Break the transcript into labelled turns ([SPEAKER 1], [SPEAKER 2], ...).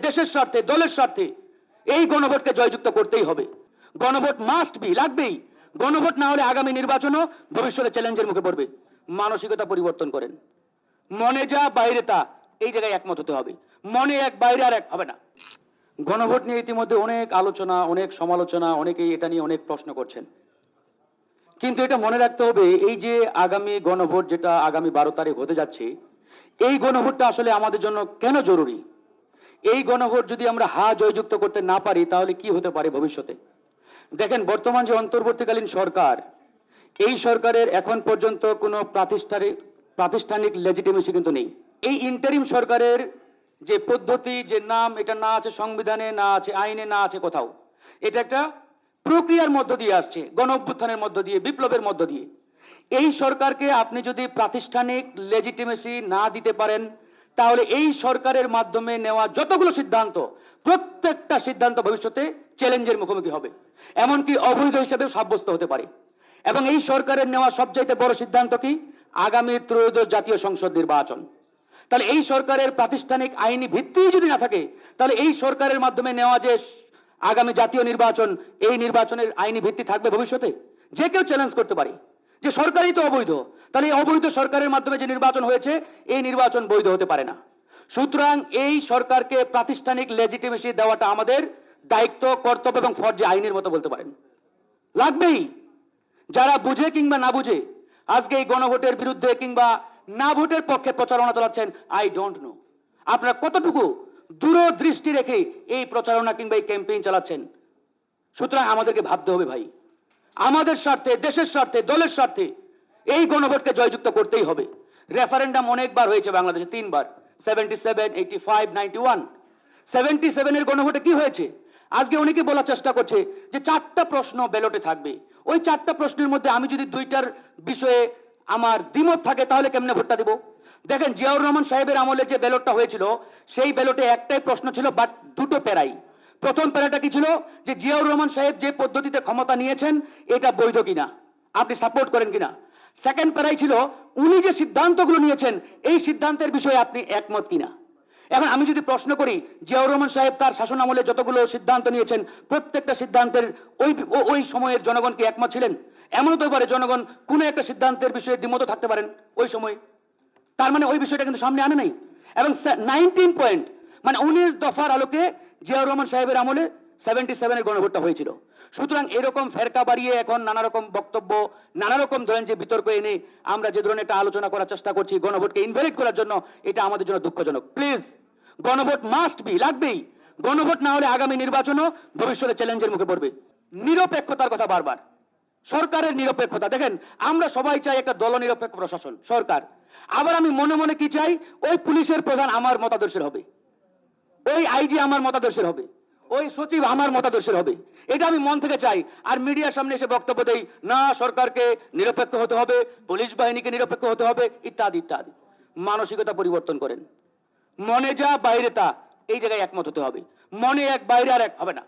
[SPEAKER 1] দেশের স্বার্থে, দলের স্বার্থে এই গণভোটকে জয়যুক্ত করতেই হবে। গণভোট মাস্ট বি, লাগবেই। গণভোট না হলে আগামী নির্বাচনও ভবিষ্যতে চ্যালেঞ্জের মুখে পড়বে। মানসিকতা পরিবর্তন করেন। মনে যা বাইরে তা, এই জায়গায় একমত হতে হবে। মনে এক, বাইরে আর এক হবে না। গণভোট নিয়ে ইতিমধ্যে অনেক আলোচনা, অনেক সমালোচনা, অনেকেই এটা নিয়ে অনেক প্রশ্ন করছেন। কিন্তু এটা মনে রাখতে হবে, এই যে আগামী গণভোট, যেটা আগামী 12 তারিখ হতে যাচ্ছে, এই গণভোটটা আসলে আমাদের জন্য কেন জরুরি? এই গণভোট যদি আমরা জয়যুক্ত করতে না পারি, তাহলে কি হতে পারে ভবিষ্যতে? দেখেন, বর্তমান যে অন্তর্বর্তীকালীন সরকার, এই সরকারের এখন পর্যন্ত কোনো প্রাতিষ্ঠানিক লেজিটিমেসি কিন্তু নেই। এই ইন্টারিম সরকারের যে পদ্ধতি, যে নাম, এটা না আছে সংবিধানে, না আছে আইনে, না আছে কোথাও। এটা একটা প্রক্রিয়ার মধ্য দিয়ে আসছে, গণ অভ্যুত্থানের মধ্য দিয়ে, বিপ্লবের মধ্য দিয়ে। এই সরকারকে আপনি যদি প্রাতিষ্ঠানিক লেজিটিমেসি না দিতে পারেন, তাহলে এই সরকারের মাধ্যমে নেওয়া যতগুলো সিদ্ধান্ত, প্রত্যেকটা সিদ্ধান্ত ভবিষ্যতে চ্যালেঞ্জের মুখোমুখি হবে, এমনকি অবৈধ হিসেবেও সাব্যস্ত হতে পারে। এবং এই সরকারের নেওয়া সবচাইতে বড় সিদ্ধান্ত কি? আগামী ত্রয়োদশ জাতীয় সংসদ নির্বাচন। তাহলে এই সরকারের প্রাতিষ্ঠানিক আইনি ভিত্তি যদি না থাকে, তাহলে এই সরকারের মাধ্যমে নেওয়া যে আগামী জাতীয় নির্বাচন, এই নির্বাচনের আইনি ভিত্তি থাকবে ভবিষ্যতে? যে কেউ চ্যালেঞ্জ করতে পারে যে সরকারই তো অবৈধ, তাহলে এই অবৈধ সরকারের মাধ্যমে যে নির্বাচন হয়েছে, এই নির্বাচন বৈধ হতে পারে না। সুতরাং এই সরকারকে প্রাতিষ্ঠানিক লেজিটিমেসি দেওয়াটা আমাদের দায়িত্ব, কর্তব্য এবং ফরজে আইনের মতো বলতে পারেন। লাগবেই। যারা বুঝে কিংবা না বুঝে আজকে এই গণভোটের বিরুদ্ধে কিংবা না ভোটের পক্ষে প্রচারণা চালাচ্ছেন, আই ডোন্ট নো আপনারা কতটুকু দূরদৃষ্টি রেখে এই প্রচারণা কিংবা এই ক্যাম্পেইন চালাচ্ছেন। সুতরাং আমাদেরকে ভাবতে হবে ভাই, আমাদের স্বার্থে, দেশের স্বার্থে, দলের স্বার্থে এই গণভোটকে জয়যুক্ত করতেই হবে। রেফারেন্ডাম অনেকবার হয়েছে বাংলাদেশে, 3 বার, 77, 85, 91। 77-এর গণভোটে কি হয়েছে? আজকে অনেকে বলার চেষ্টা করছে যে 4টা প্রশ্ন ব্যালটে থাকবে। ওই 4টা প্রশ্নের মধ্যে আমি যদি 2টার বিষয়ে আমার দ্বিমত থাকে, তাহলে কেমনে ভোটটা দেব? দেখেন, জিয়াউর রহমান সাহেবের আমলে যে ব্যালটটা হয়েছিল, সেই ব্যালটে একটাই প্রশ্ন ছিল, বাট 2টো প্যারাই। প্রথম প্যারাটা কি ছিল? যে জিয়াউর রহমান সাহেব যে পদ্ধতিতে ক্ষমতা নিয়েছেন, এটা বৈধ কিনা, আপনি সাপোর্ট করেন কিনা। সেকেন্ড প্যারাই ছিল, উনি যে সিদ্ধান্তগুলো নিয়েছেন, এই সিদ্ধান্তের বিষয়ে আপনি একমত কিনা। এখন আমি যদি প্রশ্ন করি, জিয়াউর রহমান সাহেব তার শাসন আমলে যতগুলো সিদ্ধান্ত নিয়েছেন, প্রত্যেকটা সিদ্ধান্তের ওই সময়ের জনগণ কি একমত ছিলেন? এমন হতে পারে জনগণ কোনো একটা সিদ্ধান্তের বিষয়ে দ্বিমত থাকতে পারেন ওই সময়, তার মানে ওই বিষয়টা কিন্তু সামনে আনে নাই। এবং 19 পয়েন্ট, মানে 19 দফার আলোকে জিয়াউর রহমান সাহেবের আমলে 77-এর গণভোটটা হয়েছিল। সুতরাং এরকম ফেরকা বাড়িয়ে এখন নানা রকম বক্তব্য, নানা রকম ধরেন যে বিতর্ক এনে আমরা যে ধরনের একটা আলোচনা করার চেষ্টা করছি গণভোটকে ইনভ্যালিড করার জন্য, এটা আমাদের জন্য দুঃখজনক। প্লিজ, গণভোট মাস্ট বি, লাগবেই। গণভোট না হলে আগামী নির্বাচনও ভবিষ্যতে চ্যালেঞ্জের মুখে পড়বে। নিরপেক্ষতার কথা বারবার, সরকারের নিরপেক্ষতা। দেখেন, আমরা সবাই চাই একটা দলনিরপেক্ষ প্রশাসন, সরকার। আবার আমি মনে মনে কি চাই? ওই পুলিশের প্রধান আমার মতাদর্শের হবে, ওই আইজি আমার মতাদর্শের হবে, ওই সচিব আমার মতাদর্শের হবে। এটা আমি মন থেকে চাই। আর মিডিয়ার সামনে এসে বক্তব্য দেই না, সরকারকে নিরপেক্ষ হতে হবে, পুলিশ বাহিনীকে নিরপেক্ষ হতে হবে, ইত্যাদি ইত্যাদি। মানসিকতা পরিবর্তন করেন। মনে যা বাইরে তা, এই জায়গায় একমত হতে হবে। মনে এক, বাইরে আর এক হবে না।